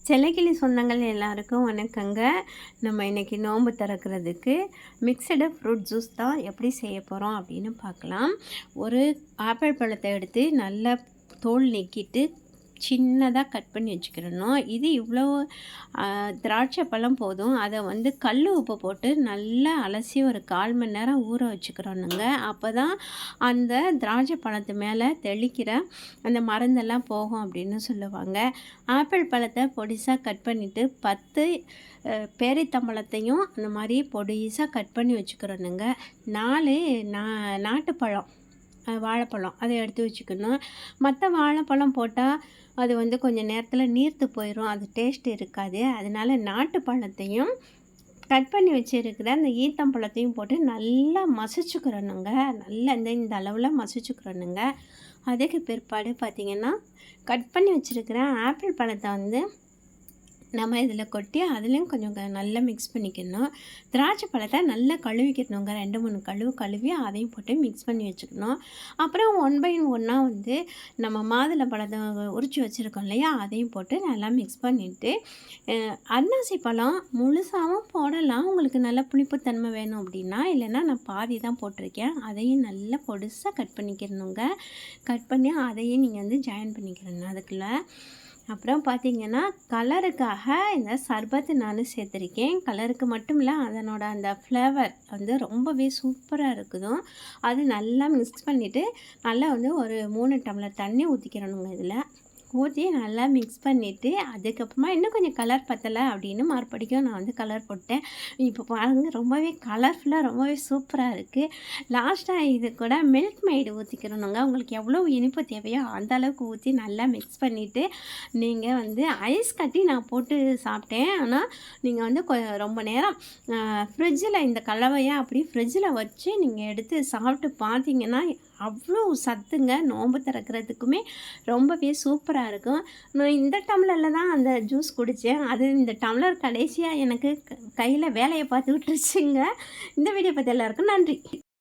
செல்லக்கிளி சொந்தங்கள் எல்லாருக்கும் வணக்கங்க. நம்ம இன்றைக்கி நோன்பு திறக்கிறதுக்கு மிக்சடு ஃப்ரூட் ஜூஸ் தான் எப்படி செய்ய போகிறோம் அப்படின்னு பார்க்கலாம். ஒரு ஆப்பிள் பழத்தை எடுத்து நல்லா தோல் நீக்கிட்டு சின்னதாக கட் பண்ணி வச்சுக்கிறணும். இது இவ்வளோ திராட்சை பழம் போதும். அதை வந்து கல் உப்பு போட்டு நல்லா அலசி ஒரு 1/4 மணி நேரம் ஊற வச்சுக்கிறோனுங்க. அப்போ தான் அந்த திராட்சை பழத்து மேலே தெளிக்கிற அந்த மருந்தெல்லாம் போகும் அப்படின்னு சொல்லுவாங்க. ஆப்பிள் பழத்தை பொடிசாக கட் பண்ணிவிட்டு 10 பேரித்தம்பழத்தையும் அந்த மாதிரி பொடிசாக கட் பண்ணி வச்சுக்கிறோனுங்க. 4 நாட்டுப்பழம் வாழைப்பழம் அதை எடுத்து வச்சுக்கணும். மற்ற வாழைப்பழம் போட்டால் அது வந்து கொஞ்சம் நேரத்தில் நீர்த்து போயிடும், அது டேஸ்ட் இருக்காது. அதனால் நாட்டு பழத்தையும் கட் பண்ணி வச்சுருக்கிற அந்த ஈத்தம்பழத்தையும் போட்டு நல்லா மசிச்சுக்கிறணுங்க. நல்லா இந்த அளவில் மசிச்சுக்கிறணுங்க. அதுக்கு பிற்பாடு பார்த்திங்கன்னா கட் பண்ணி வச்சுருக்கிற ஆப்பிள் பழத்தை வந்து நம்ம இதில் கொட்டி அதுலேயும் கொஞ்சம் நல்லா மிக்ஸ் பண்ணிக்கணும். திராட்சை பழத்தை நல்லா கழுவிக்கணுங்க. 2-3 கழுவி அதையும் போட்டு மிக்ஸ் பண்ணி வச்சுக்கணும். அப்புறம் 1 பை 1 வந்து நம்ம மாதுளை பழத்தை உரித்து வச்சுருக்கோம் இல்லையா, அதையும் போட்டு நல்லா மிக்ஸ் பண்ணிவிட்டு அன்னாசி பழம் முழுசாகவும் போடலாம். உங்களுக்கு நல்லா புளிப்புத்தன்மை வேணும் அப்படின்னா, இல்லைன்னா நான் பாதி தான் போட்டிருக்கேன். அதையும் நல்லா பொடிசாக கட் பண்ணிக்கிறணுங்க. கட் பண்ணி அதையும் நீங்கள் வந்து ஜாயின் பண்ணிக்கிறணும் அதுக்குள்ளே. அப்புறம் பார்த்திங்கன்னா கலருக்காக இந்த சர்பத்து நான் சேர்த்துருக்கேன். கலருக்கு மட்டும் இல்லை, அதனோட அந்த ஃப்ளேவர் வந்து ரொம்பவே சூப்பராக இருக்குதும். அது நல்லா மிக்ஸ் பண்ணிவிட்டு நல்லா வந்து ஒரு 3 டம்ளர் தண்ணி ஊற்றிக்கிறணுங்க. இதில் ஊற்றி நல்லா மிக்ஸ் பண்ணிவிட்டு அதுக்கப்புறமா இன்னும் கொஞ்சம் கலர் பத்தலை அப்படின்னு மறுபடிக்கும் நான் வந்து கலர் போட்டேன். இப்போ பாருங்கள், ரொம்பவே கலர்ஃபுல்லாக ரொம்பவே சூப்பராக இருக்குது. லாஸ்ட்டாக இது கூட மில்க் மெய்டு ஊற்றிக்கிறணுங்க. உங்களுக்கு எவ்வளோ இனிப்பு தேவையோ அந்த அளவுக்கு ஊற்றி நல்லா மிக்ஸ் பண்ணிவிட்டு நீங்கள் வந்து ஐஸ் கட்டி நான் போட்டு சாப்பிட்டேன். ஆனால் நீங்கள் வந்து ரொம்ப நேரம் ஃப்ரிட்ஜில் இந்த கலவையாக அப்படி ஃப்ரிட்ஜில் வச்சு நீங்கள் எடுத்து சாப்பிட்டு பார்த்தீங்கன்னா அவ்வளோ சத்துங்க. நோன்பு திறக்கிறதுக்குமே ரொம்பவே சூப்பராக இருக்கும். நான் இந்த டம்ளரில் தான் அந்த ஜூஸ் குடித்தேன். அது இந்த டம்ளர் கடைசியாக எனக்கு கையில் வேலையை பார்த்து விட்டுருச்சுங்க. இந்த வீடியோ பற்றி எல்லாருக்கும் நன்றி.